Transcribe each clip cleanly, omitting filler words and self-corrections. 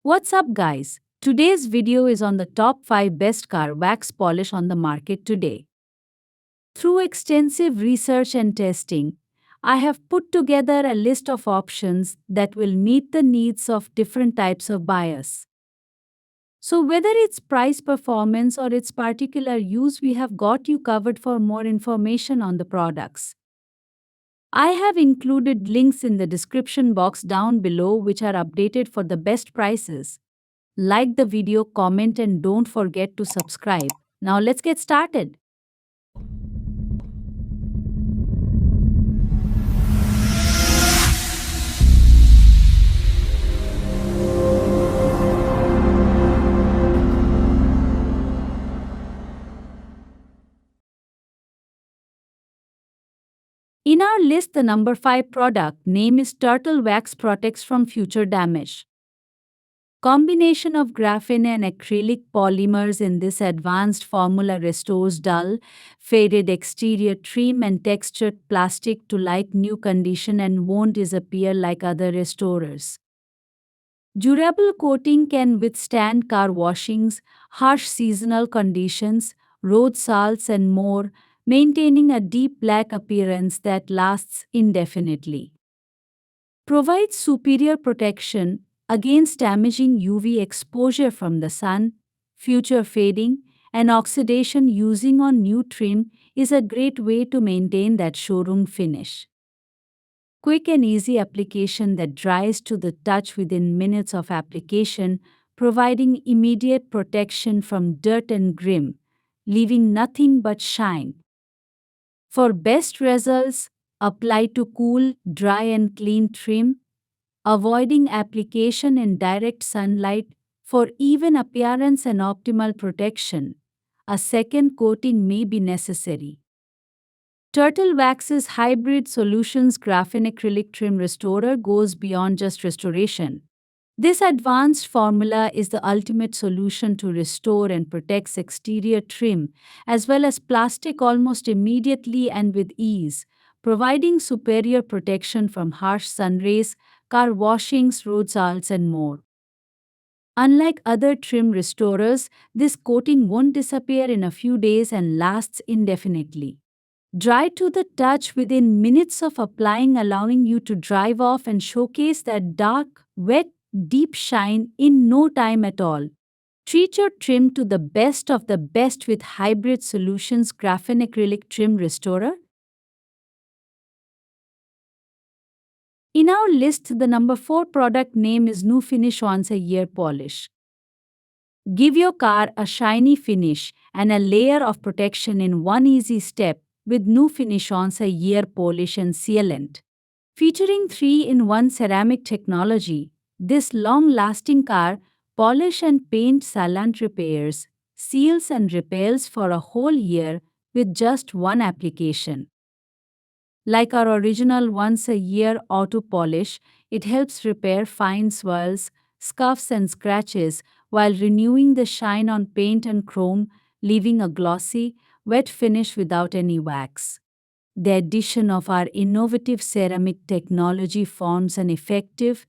What's up, guys? Today's video is on the top 5 best car wax polish on the market today. Through extensive research and testing, I have put together a list of options that will meet the needs of different types of buyers. So, whether it's price performance or its particular use, we have got you covered. For more information on the products, I have included links in the description box down below which are updated for the best prices. Like the video, comment, and don't forget to subscribe. Now let's get started. In our list, the number 5 product name is Turtle Wax Protects from Future Damage. Combination of graphene and acrylic polymers in this advanced formula restores dull, faded exterior trim and textured plastic to like new condition and won't disappear like other restorers. Durable coating can withstand car washings, harsh seasonal conditions, road salts, and more, maintaining a deep black appearance that lasts indefinitely. Provides superior protection against damaging UV exposure from the sun, future fading, and oxidation. Using on new trim is a great way to maintain that showroom finish. Quick and easy application that dries to the touch within minutes of application, providing immediate protection from dirt and grime, leaving nothing but shine. For best results, apply to cool, dry, and clean trim, avoiding application in direct sunlight for even appearance and optimal protection. A second coating may be necessary. Turtle Wax's hybrid solutions graphene acrylic trim restorer goes beyond just restoration. This advanced formula is the ultimate solution to restore and protects exterior trim as well as plastic almost immediately and with ease, providing superior protection from harsh sun rays, car washings, road salts, and more. Unlike other trim restorers, this coating won't disappear in a few days and lasts indefinitely. Dry to the touch within minutes of applying, allowing you to drive off and showcase that dark, wet, deep shine in no time at all. Treat your trim to the best of the best with Hybrid Solutions Graphene Acrylic Trim Restorer. In our list, the number 4 product name is New Finish Once a Year Polish. Give your car a shiny finish and a layer of protection in one easy step with New Finish Once a Year Polish and Sealant. Featuring 3-in-1 ceramic technology, this long-lasting car polish and paint sealant repairs, seals and repels for a whole year with just one application. Like our original once-a-year auto polish, it helps repair fine swirls, scuffs, and scratches while renewing the shine on paint and chrome, leaving a glossy, wet finish without any wax. The addition of our innovative ceramic technology forms an effective,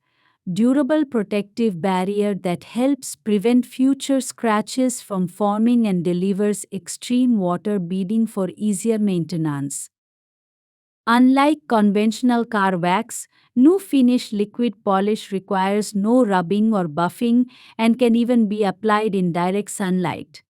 durable protective barrier that helps prevent future scratches from forming and delivers extreme water beading for easier maintenance. Unlike conventional car wax, New Finish liquid polish requires no rubbing or buffing and can even be applied in direct sunlight.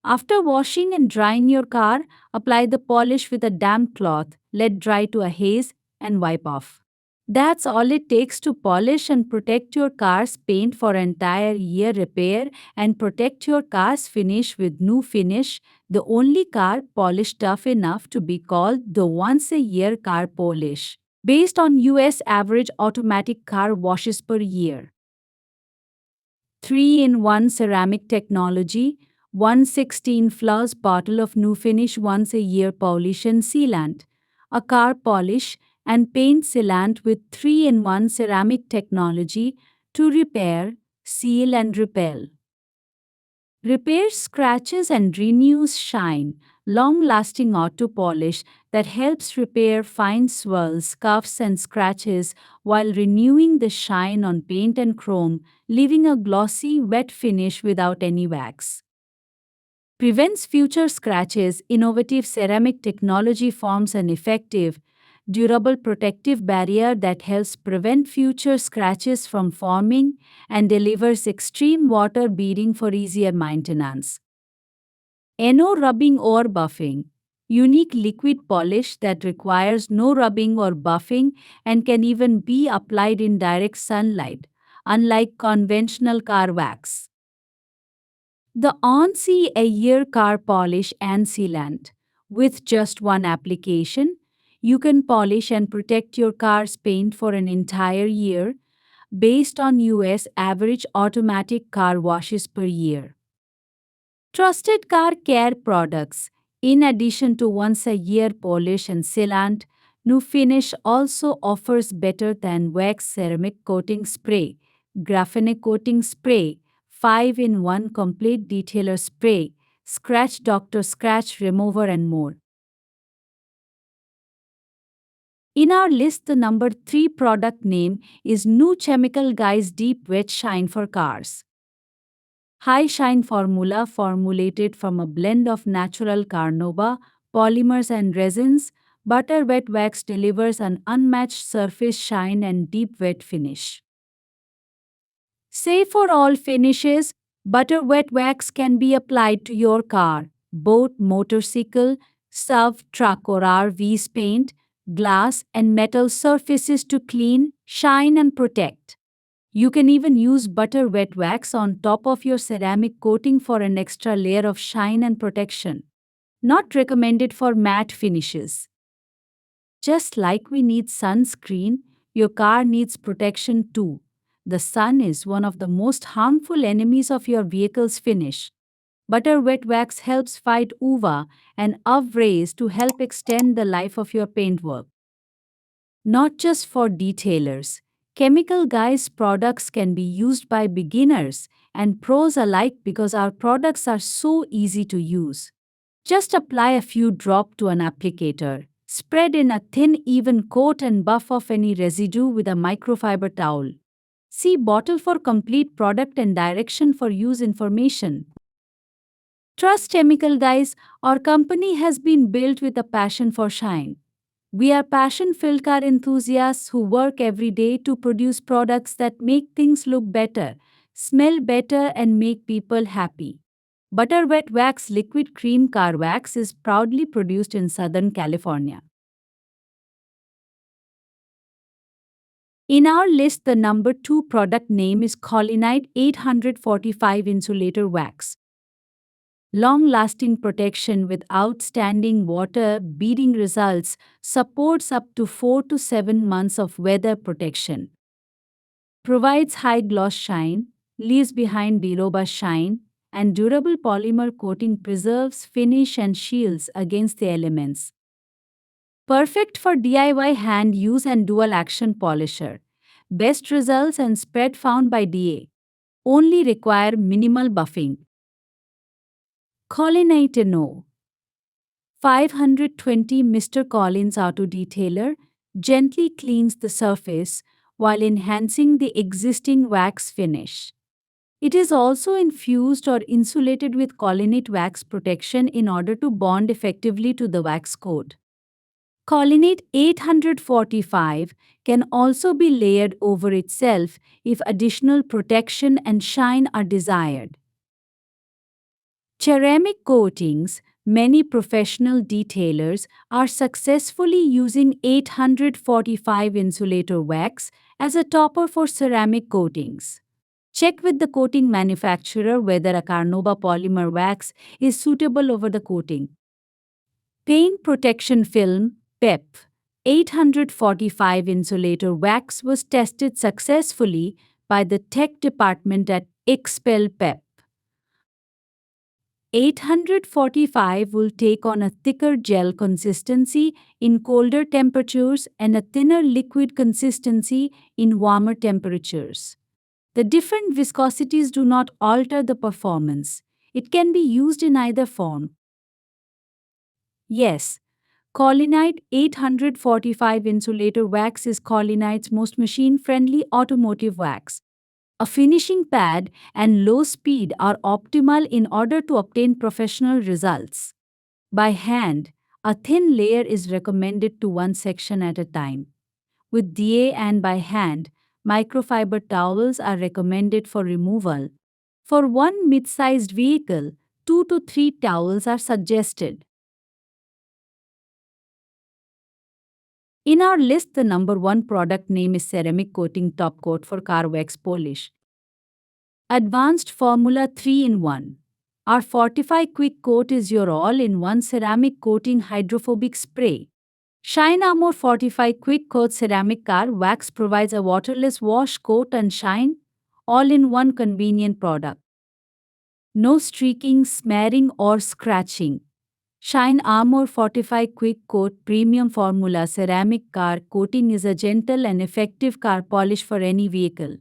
After washing and drying your car, apply the polish with a damp cloth, let dry to a haze, and wipe off. That's all it takes to polish and protect your car's paint for an entire year. Repair and protect your car's finish with New Finish, the only car polish tough enough to be called the once-a-year car polish, based on US average automatic car washes per year. 3-in-1 ceramic technology, 116 flawless bottle of New Finish once-a-year polish and sealant, a car polish and paint sealant with 3-in-1 ceramic technology to repair, seal, and repel. Repairs scratches and renews shine, long-lasting auto polish that helps repair fine swirls, scuffs, and scratches while renewing the shine on paint and chrome, leaving a glossy, wet finish without any wax. Prevents future scratches. Innovative ceramic technology forms an effective, durable protective barrier that helps prevent future scratches from forming and delivers extreme water beading for easier maintenance. No rubbing or buffing. Unique liquid polish that requires no rubbing or buffing and can even be applied in direct sunlight, unlike conventional car wax. The On-Sea Air Car Polish and Sealant. With just one application, you can polish and protect your car's paint for an entire year, based on US average automatic car washes per year. Trusted car care products. In addition to once-a-year polish and sealant, New Finish also offers better than wax ceramic coating spray, graphene coating spray, 5-in-1 complete detailer spray, Scratch Doctor Scratch Remover, and more. In our list, the number 3 product name is New Chemical Guys Deep Wet Shine for Cars. High Shine Formula, formulated from a blend of natural carnauba, polymers and resins, Butter Wet Wax delivers an unmatched surface shine and deep wet finish. Safe for all finishes, Butter Wet Wax can be applied to your car, boat, motorcycle, SUV, truck or RV's paint, glass and metal surfaces to clean, shine and protect. You can even use butter wet wax on top of your ceramic coating for an extra layer of shine and protection. Not recommended for matte finishes. Just like we need sunscreen, your car needs protection too. The sun is one of the most harmful enemies of your vehicle's finish. Butter wet wax helps fight UVA and UV rays to help extend the life of your paintwork. Not just for detailers. Chemical Guys products can be used by beginners and pros alike because our products are so easy to use. Just apply a few drops to an applicator, spread in a thin even coat and buff off any residue with a microfiber towel. See bottle for complete product and direction for use information. Trust Chemical Guys, our company has been built with a passion for shine. We are passion-filled car enthusiasts who work every day to produce products that make things look better, smell better, and make people happy. Butter Wet Wax Liquid Cream Car Wax is proudly produced in Southern California. In our list, the number 2 product name is Colinite 845 Insulator Wax. Long-lasting protection with outstanding water beading results, supports up to 4 to 7 months of weather protection. Provides high gloss shine, leaves behind birobust shine, and durable polymer coating preserves finish and shields against the elements. Perfect for DIY hand use and dual action polisher. Best results and spread found by DA. Only require minimal buffing. Colinite No. 520 Mr. Collins Auto Detailer gently cleans the surface while enhancing the existing wax finish. It is also infused or insulated with Colinite wax protection in order to bond effectively to the wax coat. Colinite 845 can also be layered over itself if additional protection and shine are desired. Ceramic coatings. Many professional detailers are successfully using 845 insulator wax as a topper for ceramic coatings. Check with the coating manufacturer whether a carnauba polymer wax is suitable over the coating. Paint Protection Film (PEP) 845 insulator wax was tested successfully by the tech department at Expel PEP. 845 will take on a thicker gel consistency in colder temperatures and a thinner liquid consistency in warmer temperatures. The different viscosities do not alter the performance. It can be used in either form. Yes, Collinite 845 insulator wax is Collinite's most machine-friendly automotive wax. A finishing pad and low speed are optimal in order to obtain professional results. By hand, a thin layer is recommended to one section at a time. With DA and by hand, microfiber towels are recommended for removal. For one mid-sized vehicle, 2 to 3 towels are suggested. In our list, the number one product name is Ceramic Coating Top Coat for Car Wax Polish. Advanced Formula 3 in 1. Our Fortify Quick Coat is your all-in-one ceramic coating hydrophobic spray. Shine Armor Fortify Quick Coat Ceramic Car Wax provides a waterless wash, coat and shine, all-in-one convenient product. No streaking, smearing or scratching. Shine Armor Fortify Quick Coat Premium Formula Ceramic Car Coating is a gentle and effective car polish for any vehicle.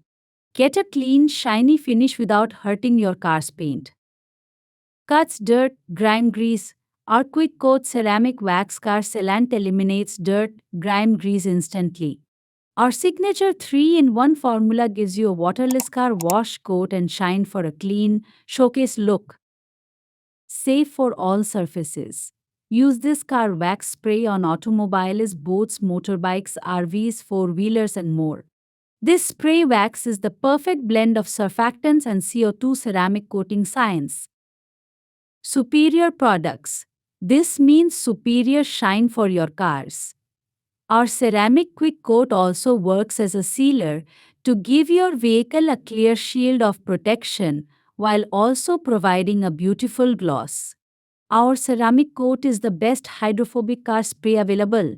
Get a clean, shiny finish without hurting your car's paint. Cuts dirt, grime, grease. Our Quick Coat Ceramic Wax Car Sealant eliminates dirt, grime, grease instantly. Our signature 3-in-1 formula gives you a waterless car wash, coat and shine for a clean, showcase look. Safe for all surfaces. Use this car wax spray on automobiles, boats, motorbikes, RVs, four-wheelers and more. This spray wax is the perfect blend of surfactants and CO2 ceramic coating science. Superior products. This means superior shine for your cars. Our ceramic quick coat also works as a sealer to give your vehicle a clear shield of protection while also providing a beautiful gloss. Our ceramic coat is the best hydrophobic car spray available.